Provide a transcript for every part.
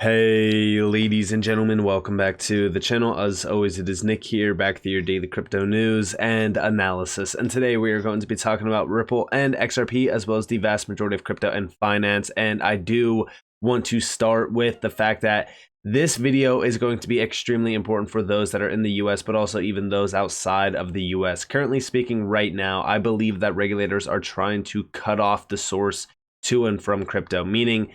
Hey ladies and gentlemen, welcome back to the channel. As always, it is Nick here, back with your daily crypto news and analysis. And today we are going to be talking about Ripple and XRP, as well as the vast majority of crypto and finance. And I do want to start with the fact that this video is going to be extremely important for those that are in the US, but also even those outside of the US. Currently speaking right now, I believe that regulators are trying to cut off the source to and from crypto, meaning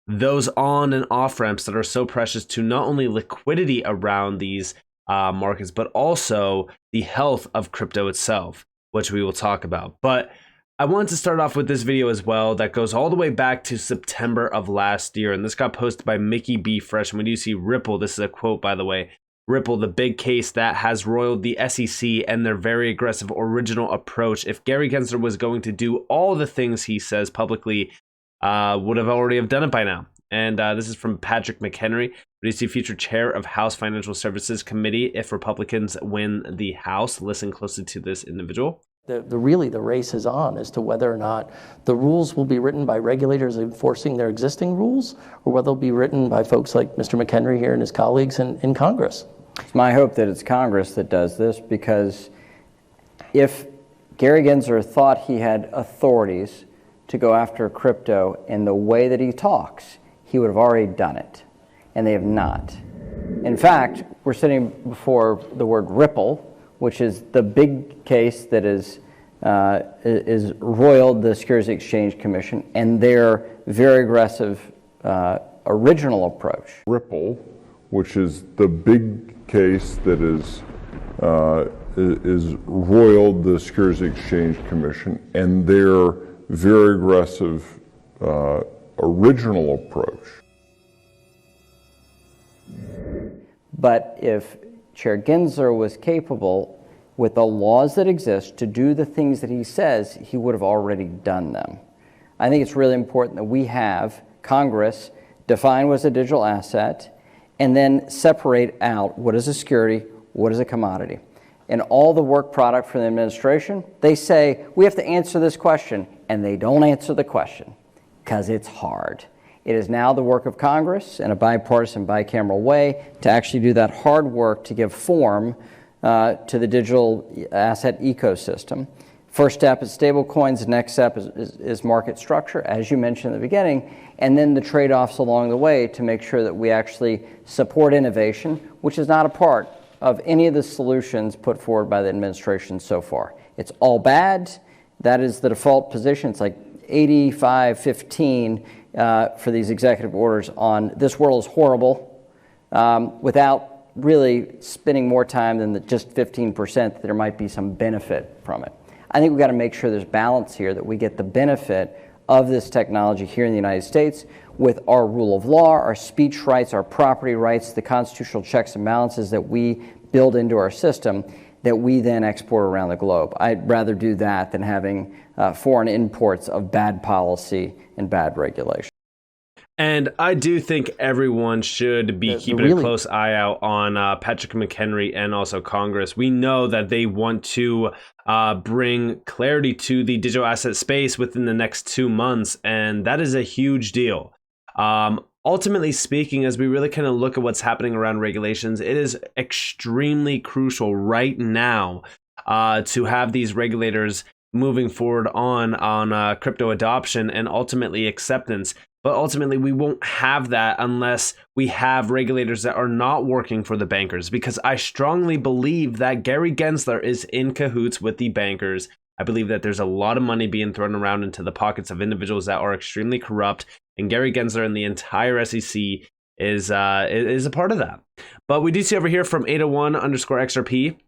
those on and off ramps that are so precious to not only liquidity around these markets, but also the health of crypto itself, which we will talk about. But I want to start off with this video as well that goes all the way back to September of last year. And this got posted by Mickey B. Fresh. And when you see Ripple, this is a quote, by the way, Ripple, the big case that has roiled the SEC and their very aggressive original approach. If Gary Gensler was going to do all the things he says publicly, would have already have done it by now. And this is from Patrick McHenry, DC future chair of House Financial Services Committee. If Republicans win the House, listen closely to this individual. Really the race is on as to whether or not the rules will be written by regulators enforcing their existing rules, or whether they'll be written by folks like Mr. McHenry here and his colleagues in Congress. It's my hope that it's Congress that does this, because if Gary Gensler thought he had authorities to go after crypto in the way that he talks, he would have already done it, and they have not. In fact, we're sitting before the word Ripple, which is the big case that is roiled the Securities Exchange Commission and their very aggressive original approach. Ripple, which is the big case that is roiled the Securities Exchange Commission and their very aggressive original approach. But if Chair Gensler was capable, with the laws that exist, to do the things that he says, he would have already done them. I think it's really important that we have Congress define what is a digital asset and then separate out what is a security, what is a commodity. In all the work product from the administration, they say, we have to answer this question, and they don't answer the question because it's hard. It is now the work of Congress in a bipartisan, bicameral way to actually do that hard work to give form to the digital asset ecosystem. First step is stablecoins. The next step is market structure, as you mentioned in the beginning, and then the trade-offs along the way to make sure that we actually support innovation, which is not a part of any of the solutions put forward by the administration so far. It's all bad. That is the default position. It's like 85-15 for these executive orders on this world is horrible, without really spending more time than the just 15% that there might be some benefit from it. I think we've got to make sure there's balance here, that we get the benefit of this technology here in the United States with our rule of law, our speech rights, our property rights, the constitutional checks and balances that we build into our system that we then export around the globe. I'd rather do that than having foreign imports of bad policy and bad regulation. And I do think everyone should be keeping a close eye out on Patrick McHenry and also Congress. We know that they want to bring clarity to the digital asset space within the next 2 months, and that is a huge deal. Ultimately speaking, as we really kind of look at what's happening around regulations, it is extremely crucial right now to have these regulators moving forward on crypto adoption and ultimately acceptance. But ultimately, we won't have that unless we have regulators that are not working for the bankers, because I strongly believe that Gary Gensler is in cahoots with the bankers. I believe that there's a lot of money being thrown around into the pockets of individuals that are extremely corrupt, and Gary Gensler and the entire SEC is a part of that. But we do see over here from 801_XRP.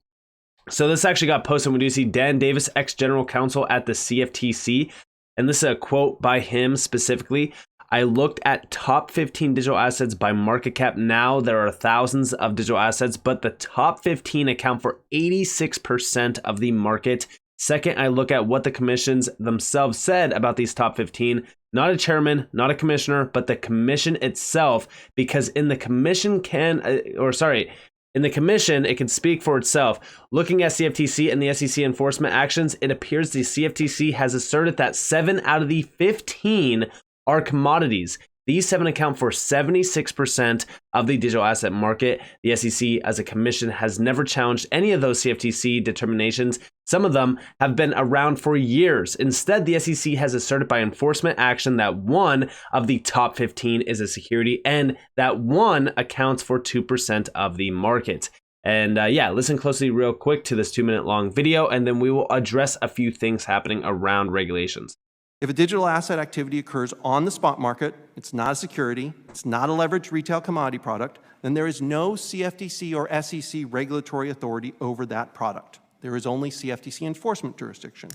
So this actually got posted. We do see Dan Davis, ex-general counsel at the CFTC, and this is a quote by him specifically. I looked at top 15 digital assets by market cap. Now there are thousands of digital assets, but the top 15 account for 86% of the market. Second, I look at what the commissions themselves said about these top 15. Not a chairman, not a commissioner, but the commission itself, because in the commission in the commission, it can speak for itself. Looking at CFTC and the SEC enforcement actions, it appears the CFTC has asserted that 7 out of the 15 are commodities. These 7 account for 76% of the digital asset market. The SEC as a commission has never challenged any of those CFTC determinations. Some of them have been around for years. Instead, the SEC has asserted by enforcement action that one of the top 15 is a security and that one accounts for 2% of the market. And yeah, listen closely real quick to this 2-minute long video, and then we will address a few things happening around regulations. If a digital asset activity occurs on the spot market, it's not a security, it's not a leveraged retail commodity product, then there is no CFTC or SEC regulatory authority over that product. There is only CFTC enforcement jurisdiction.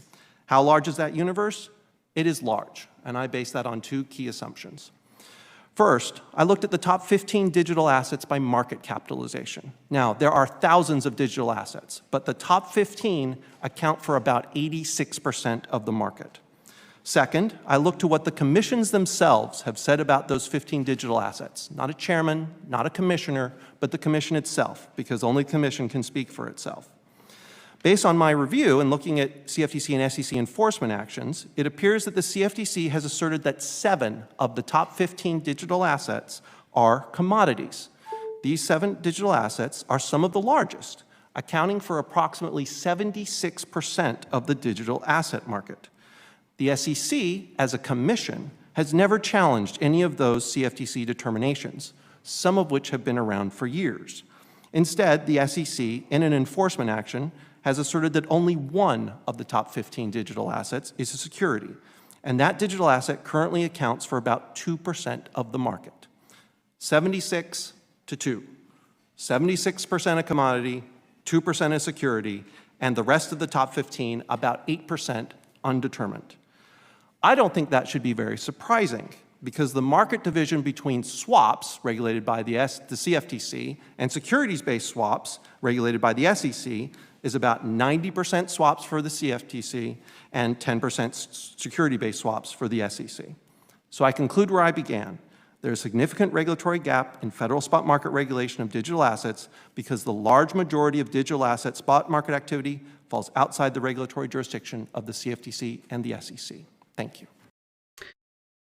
How large is that universe? It is large, and I base that on 2 key assumptions. First, I looked at the top 15 digital assets by market capitalization. Now, there are thousands of digital assets, but the top 15 account for about 86% of the market. Second, I looked to what the commissions themselves have said about those 15 digital assets. Not a chairman, not a commissioner, but the commission itself, because only the commission can speak for itself. Based on my review and looking at CFTC and SEC enforcement actions, it appears that the CFTC has asserted that 7 of the top 15 digital assets are commodities. These 7 digital assets are some of the largest, accounting for approximately 76% of the digital asset market. The SEC, as a commission, has never challenged any of those CFTC determinations, some of which have been around for years. Instead, the SEC, in an enforcement action, has asserted that only one of the top 15 digital assets is a security, and that digital asset currently accounts for about 2% of the market. 76 to 2. 76% a commodity, 2% a security, and the rest of the top 15, about 8% undetermined. I don't think that should be very surprising, because the market division between swaps, regulated by the CFTC, and securities-based swaps, regulated by the SEC, is about 90% swaps for the CFTC and 10% security-based swaps for the SEC. So I conclude where I began. There's a significant regulatory gap in federal spot market regulation of digital assets because the large majority of digital asset spot market activity falls outside the regulatory jurisdiction of the CFTC and the SEC. Thank you.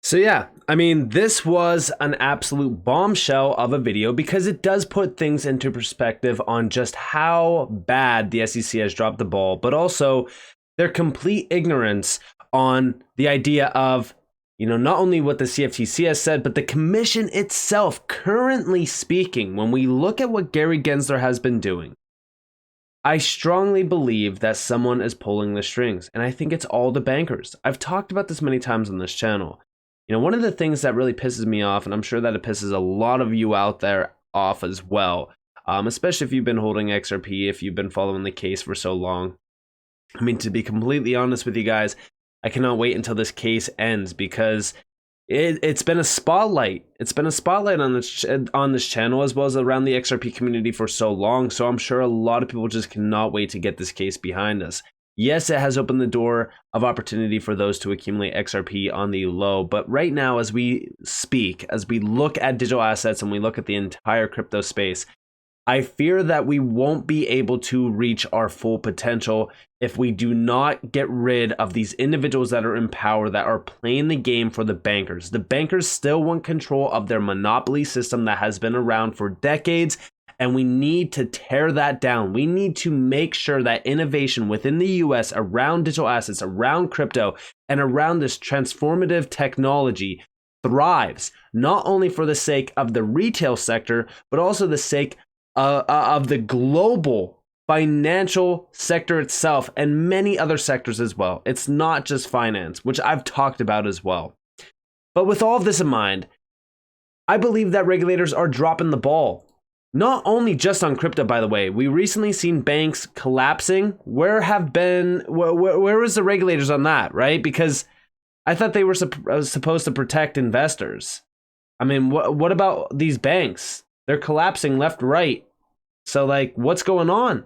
So yeah, I mean, this was an absolute bombshell of a video because it does put things into perspective on just how bad the SEC has dropped the ball, but also their complete ignorance on the idea of, you know, not only what the CFTC has said, but the commission itself. Currently speaking, when we look at what Gary Gensler has been doing, I strongly believe that someone is pulling the strings, and I think it's all the bankers. I've talked about this many times on this channel. You know, one of the things that really pisses me off, and I'm sure that it pisses a lot of you out there off as well, especially if you've been holding XRP, if you've been following the case for so long. I mean, to be completely honest with you guys, I cannot wait until this case ends because it's been a spotlight. It's been a spotlight on this channel as well as around the XRP community for so long. So I'm sure a lot of people just cannot wait to get this case behind us. Yes, it has opened the door of opportunity for those to accumulate XRP on the low. But right now, as we speak, as we look at digital assets and we look at the entire crypto space, I fear that we won't be able to reach our full potential if we do not get rid of these individuals that are in power, that are playing the game for the bankers. The bankers still want control of their monopoly system that has been around for decades. And we need to tear that down. We need to make sure that innovation within the US around digital assets, around crypto, and around this transformative technology thrives, not only for the sake of the retail sector, but also the sake of the global financial sector itself and many other sectors as well. It's not just finance, which I've talked about as well. But with all of this in mind, I believe that regulators are dropping the ball. Not only just on crypto, by the way. We recently seen banks collapsing. Where was the regulators on that, right? Because I thought they were supposed to protect investors. I mean, what about these banks? They're collapsing left, right. So like, what's going on?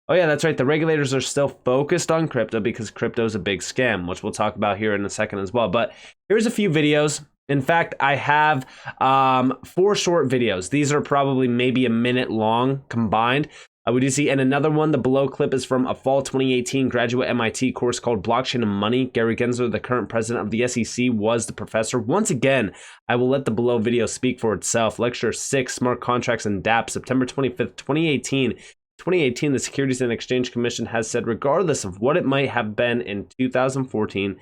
Oh yeah, that's right. The regulators are still focused on crypto because crypto is a big scam, which we'll talk about here in a second as well. But here's a few videos. In fact, I have 4 short videos. These are probably maybe a minute long combined. We do see, and another one, the below clip is from a fall 2018 graduate MIT course called Blockchain and Money. Gary Gensler, the current president of the SEC, was the professor. Once again, I will let the below video speak for itself. Lecture 6, Smart Contracts and dApps, September 25th, 2018. 2018, the Securities and Exchange Commission has said, regardless of what it might have been in 2014,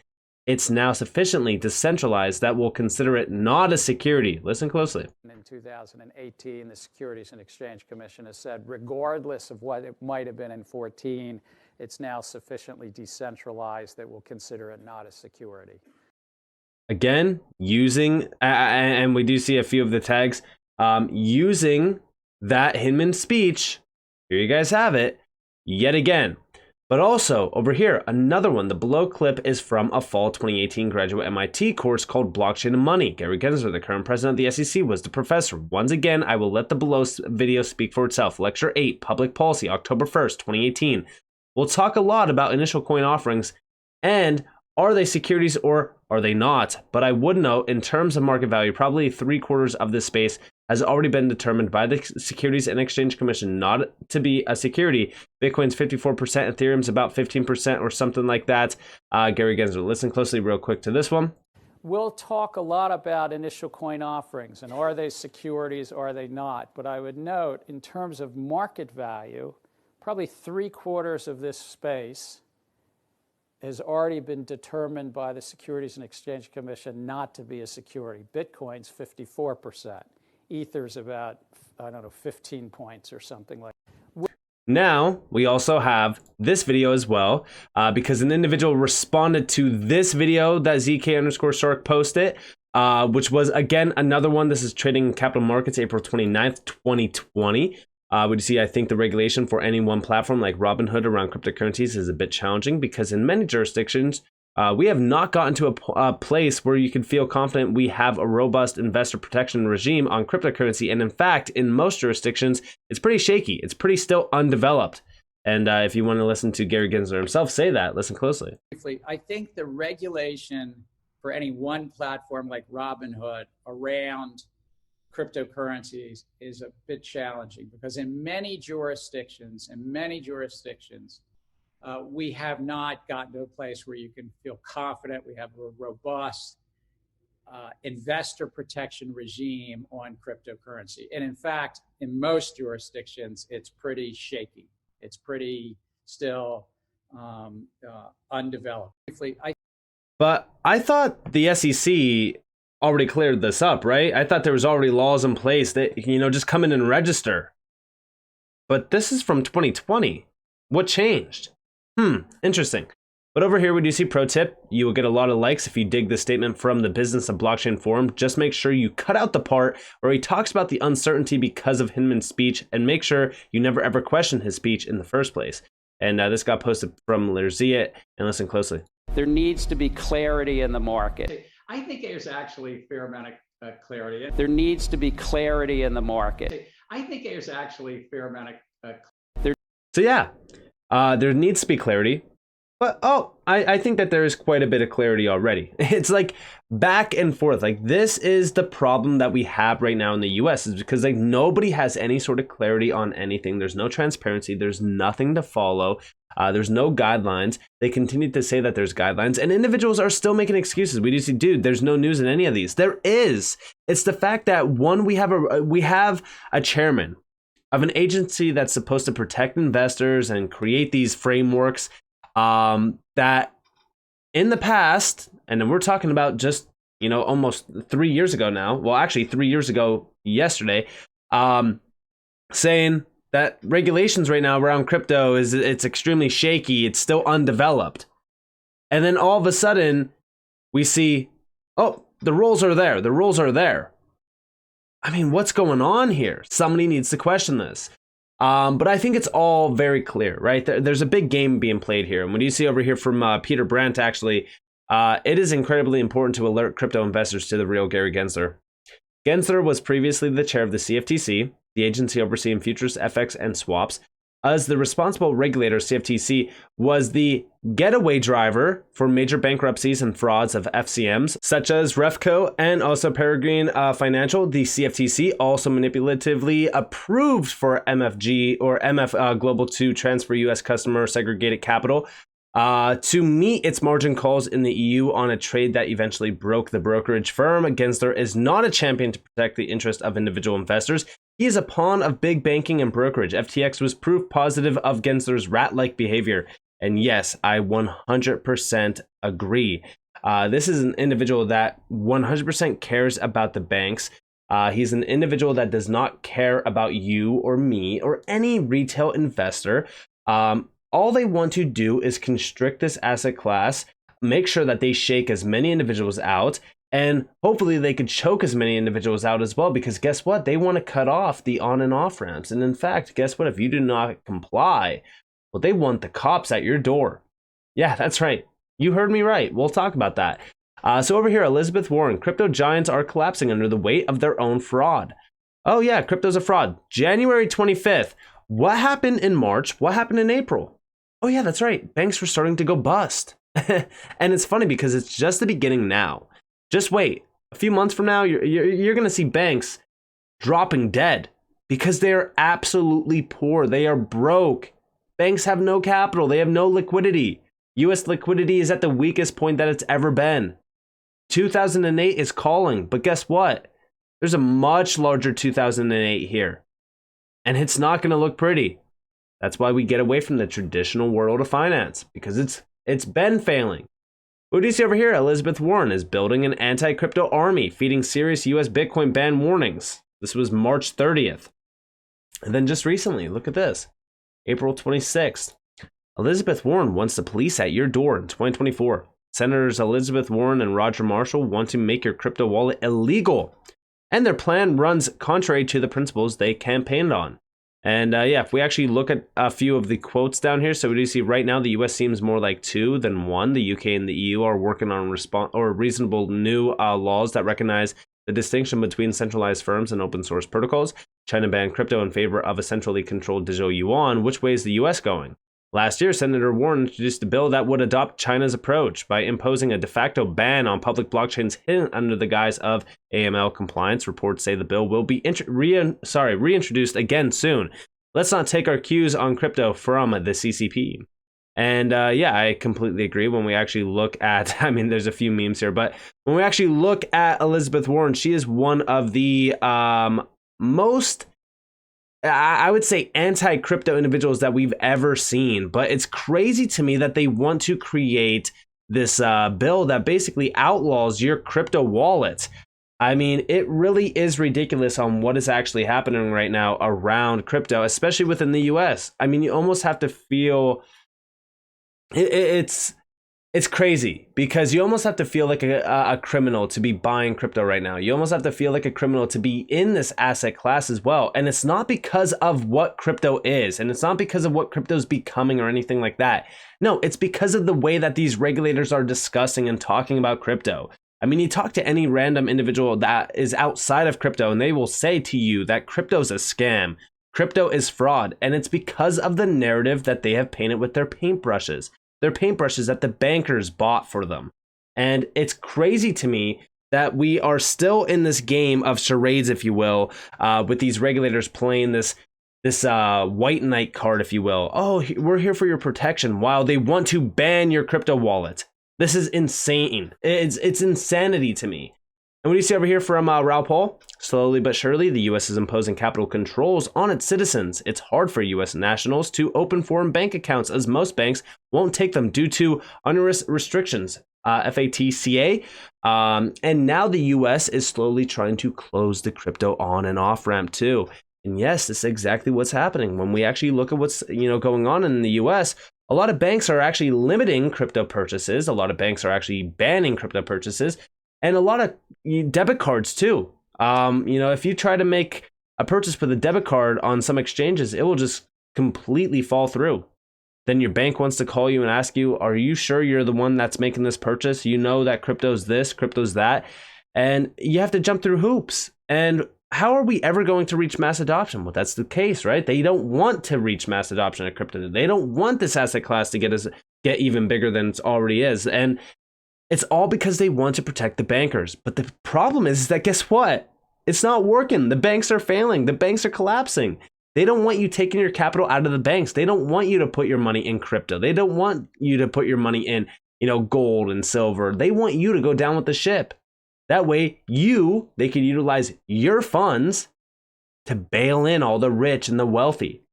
it's now sufficiently decentralized that we'll consider it not a security. Listen closely. In 2018, the Securities and Exchange Commission has said, regardless of what it might have been in 14, it's now sufficiently decentralized that we'll consider it not a security. Again, using, and we do see a few of the tags, using that Hinman speech. Here you guys have it, yet again. But also, over here, another one. The below clip is from a fall 2018 graduate MIT course called Blockchain and Money. Gary Gensler, the current president of the SEC, was the professor. Once again, I will let the below video speak for itself. Lecture 8, Public Policy, October 1st, 2018. We'll talk a lot about initial coin offerings and are they securities or are they not? But I would note, in terms of market value, probably 3/4 of this space has already been determined by the Securities and Exchange Commission not to be a security. Bitcoin's 54%, Ethereum's about 15% or something like that. Gary Gensler, listen closely real quick to this one. We'll talk a lot about initial coin offerings and are they securities, are they not? But I would note, in terms of market value, probably 3/4 of this space has already been determined by the Securities and Exchange Commission not to be a security. Bitcoin's 54%. Ether's about, I don't know, 15 points or something like that. Now, we also have this video as well, because an individual responded to this video that ZK_Shark posted, which was, again, another one. This is Trading in Capital Markets, April 29th, 2020. We see, I think the regulation for any one platform like Robinhood around cryptocurrencies is a bit challenging because in many jurisdictions, we have not gotten to a place where you can feel confident we have a robust investor protection regime on cryptocurrency. And in fact, in most jurisdictions, it's pretty shaky. It's pretty still undeveloped. And if you want to listen to Gary Gensler himself say that, listen closely. I think the regulation for any one platform like Robinhood around cryptocurrencies is a bit challenging because in many jurisdictions, we have not gotten to a place where you can feel confident we have a robust investor protection regime on cryptocurrency. And in fact, in most jurisdictions, it's pretty shaky. It's pretty still undeveloped. But I thought the SEC already cleared this up, right? I thought there was already laws in place that, just come in and register. But this is from 2020. What changed? Interesting. But over here we do see pro tip. You will get a lot of likes if you dig the statement from the Business of Blockchain forum. Just make sure you cut out the part where he talks about the uncertainty because of Hinman's speech and make sure you never ever question his speech in the first place. And this got posted from Lerzia, and listen closely. There needs to be clarity in the market. I think there's actually a fair amount of clarity. There needs to be clarity in the market. I think there's actually a fair amount of So yeah, there needs to be clarity. But I think that there is quite a bit of clarity already. It's like back and forth. Like this is the problem that we have right now in the US is because like nobody has any sort of clarity on anything. There's no transparency. There's nothing to follow. There's no guidelines. They continue to say that there's guidelines and individuals are still making excuses. We just see, dude, there's no news in any of these. There is. It's the fact that one, we have a chairman of an agency that's supposed to protect investors and create these frameworks that in the past, and then we're talking about just, almost 3 years ago now. Well, actually 3 years ago yesterday, saying that regulations right now around crypto it's extremely shaky. It's still undeveloped. And then all of a sudden we see, the rules are there. The rules are there. I mean, what's going on here? Somebody needs to question this. But I think it's all very clear, right? There's a big game being played here. And when you see over here from Peter Brandt, actually, it is incredibly important to alert crypto investors to the real Gary Gensler. Gensler was previously the chair of the CFTC, the agency overseeing futures, FX, and swaps. as the responsible regulator, CFTC, was the getaway driver for major bankruptcies and frauds of FCMs, such as Refco and also Peregrine Financial. The CFTC also manipulatively approved for MFG or MF Global to transfer U.S. customer segregated capital to meet its margin calls in the EU on a trade that eventually broke the brokerage firm. Gensler is not a champion to protect the interest of individual investors. He is a pawn of big banking and brokerage. FTX was proof positive of Gensler's rat-like behavior. And yes, I 100% agree. This is an individual that 100% cares about the banks. He's an individual that does not care about you or me or any retail investor. All they want to do is constrict this asset class, make sure that they shake as many individuals out, and hopefully they could choke as many individuals out as well, because guess what? They want to cut off the on and off ramps. And in fact, guess what? If you do not comply, well, they want the cops at your door. Yeah, that's right. You heard me right. We'll talk about that. So over here, Elizabeth Warren, crypto giants are collapsing under the weight of their own fraud. Oh yeah, crypto's a fraud. January 25th. What happened in March? What happened in April? Oh yeah, that's right. Banks were starting to go bust. And it's funny because it's just the beginning now. Just wait. A few months from now, you're going to see banks dropping dead because they are absolutely poor. They are broke. Banks have no capital. They have no liquidity. U.S. liquidity is at the weakest point that it's ever been. 2008 is calling, but guess what? There's a much larger 2008 here. And it's not going to look pretty. That's why we get away from the traditional world of finance, because it's been failing. What do you see over here? Elizabeth Warren is building an anti-crypto army, feeding serious US Bitcoin ban warnings. This was March 30th. And then just recently, look at this. April 26th. Elizabeth Warren wants the police at your door in 2024. Senators Elizabeth Warren and Roger Marshall want to make your crypto wallet illegal. And their plan runs contrary to the principles they campaigned on. And yeah, if we actually look at a few of the quotes down here, so we do see right now the US seems more like 2 than 1. The UK and the EU are working on reasonable new laws that recognize the distinction between centralized firms and open source protocols. China banned crypto in favor of a centrally controlled digital yuan. Which way is the US going? Last year, Senator Warren introduced a bill that would adopt China's approach by imposing a de facto ban on public blockchains hidden under the guise of AML compliance. Reports say the bill will be reintroduced again soon. Let's not take our cues on crypto from the CCP. And yeah, I completely agree. When we actually look at, I mean, there's a few memes here, but when we actually look at Elizabeth Warren, she is one of the most, I would say, anti-crypto individuals that we've ever seen. But it's crazy to me that they want to create this bill that basically outlaws your crypto wallet. I mean, it really is ridiculous on what is actually happening right now around crypto, especially within the US. I mean, you almost have to feel it's crazy, because you almost have to feel like a criminal to be buying crypto right now. You almost have to feel like a criminal to be in this asset class as well. And it's not because of what crypto is, and it's not because of what crypto's becoming or anything like that. No, it's because of the way that these regulators are discussing and talking about crypto. I mean, you talk to any random individual that is outside of crypto, and they will say to you that crypto's a scam. Crypto is fraud. And it's because of the narrative that they have painted with their paintbrushes. Their paintbrushes that the bankers bought for them. And it's crazy to me that we are still in this game of charades, if you will, with these regulators playing this white knight card, if you will. Oh, we're here for your protection, while they want to ban your crypto wallet. This is insane. It's insanity to me. And what do you see over here from Raoul Paul? Slowly but surely, the U.S. is imposing capital controls on its citizens. It's hard for U.S. nationals to open foreign bank accounts, as most banks won't take them due to onerous restrictions, FATCA. And now the U.S. is slowly trying to close the crypto on and off ramp too. And yes, this is exactly what's happening. When we actually look at what's going on in the U.S., a lot of banks are actually limiting crypto purchases. A lot of banks are actually banning crypto purchases. And a lot of debit cards too. If you try to make a purchase with a debit card on some exchanges, it will just completely fall through. Then your bank wants to call you and ask you, are you sure you're the one that's making this purchase? You know that crypto's this, crypto's that. And you have to jump through hoops. And how are we ever going to reach mass adoption? Well, that's the case, right? They don't want to reach mass adoption of crypto. They don't want this asset class to get even bigger than it already is. And it's all because they want to protect the bankers. But the problem is that, guess what? It's not working. The banks are failing. The banks are collapsing. They don't want you taking your capital out of the banks. They don't want you to put your money in crypto. They don't want you to put your money in, gold and silver. They want you to go down with the ship. That way, they can utilize your funds to bail in all the rich and the wealthy.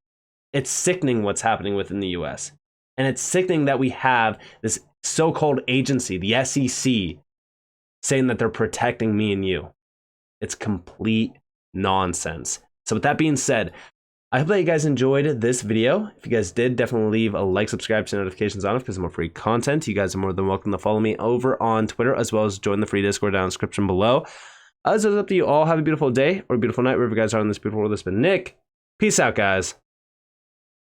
It's sickening what's happening within the US. And it's sickening that we have this so-called agency, the SEC, saying that they're protecting me and you. It's complete nonsense. So with that being said, I hope that you guys enjoyed this video. If you guys did, definitely leave a like, subscribe, to notifications on because more free content. You guys are more than welcome to follow me over on Twitter, as well as join the free Discord down in the description below. As it's up to you all, have a beautiful day or a beautiful night, wherever you guys are in this beautiful world. This has been Nick. Peace out, guys.